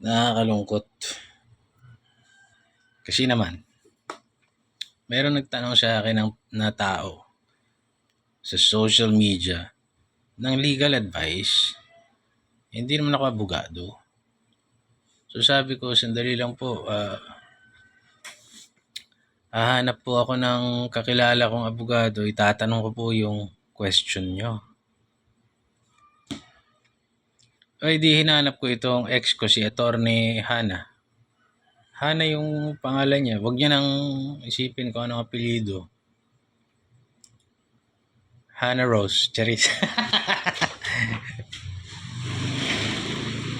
Nakakalungkot. Kasi naman, meron nagtanong sa akin na tao sa social media ng legal advice. Hindi naman ako abogado. So sabi ko, sandali lang po, hahanap po ako ng kakilala kong abogado, itatanong ko po yung question nyo. Ay di hinanap ko itong ex ko, si Attorney Hana. Hana yung pangalan niya. Huwag niya nang isipin kung anong apelyido. Hana Rose. Charis.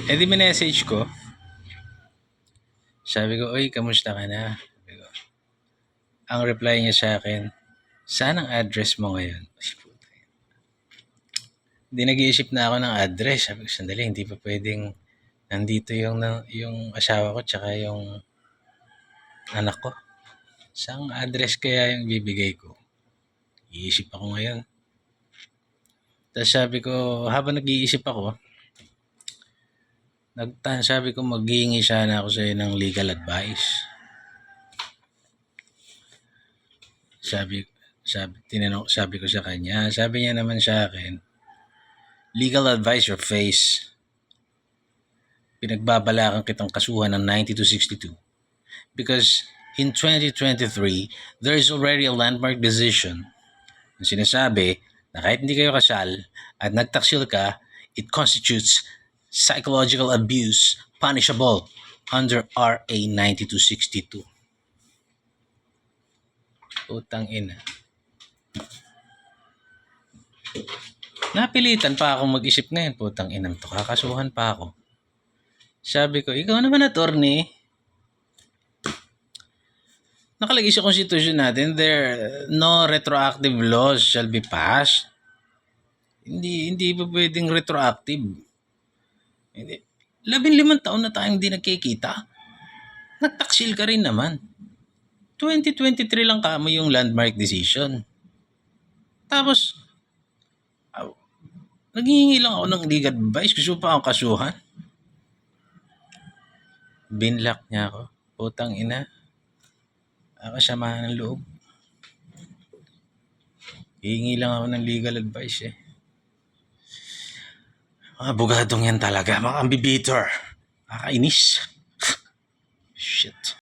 Di message ko. Sabi ko, oy, kamusta ka na? Sabi ko. Ang reply niya sa akin, saan ang address mo ngayon? Hindi nag-iisip na ako ng address. Sabi ko, sandali, hindi pa pwedeng nandito yung asawa ko tsaka yung anak ko. Saan address kaya yung bibigay ko? Iisip ako ngayon. Tapos sabi ko, habang nag-iisip ako, sabi ko maghihingi sana ako sa'yo ng legal advice. Sabi ko sa kanya, sabi niya naman sa akin, legal advice your face. Pinagbabalakan kitang kasuhan ng 9262 because in 2023, there is already a landmark decision na sinasabi na kahit hindi kayo kasal at nagtaksil ka, it constitutes psychological abuse punishable under RA 9262. Utang ina. Napilitan pa akong mag-isip ngayon, putang inang to, kakasuhan pa ako. Sabi ko, ikaw naman attorney, nakalagay sa konstitusyon natin, no retroactive laws shall be passed. Hindi pa pwedeng retroactive. 15 taon na tayong hindi nagkikita. Nagtaksil ka rin naman. 2023 lang kamo yung landmark decision. Tapos, naghihingi lang ako ng legal advice. Gusto pa akong kasuhan. Binlock niya ako. Putang ina. Kasamahan ng loob. Hihingi lang ako ng legal advice eh. Mga abogadong yan talaga. Mga ambibitor. Nakakainis. Shit.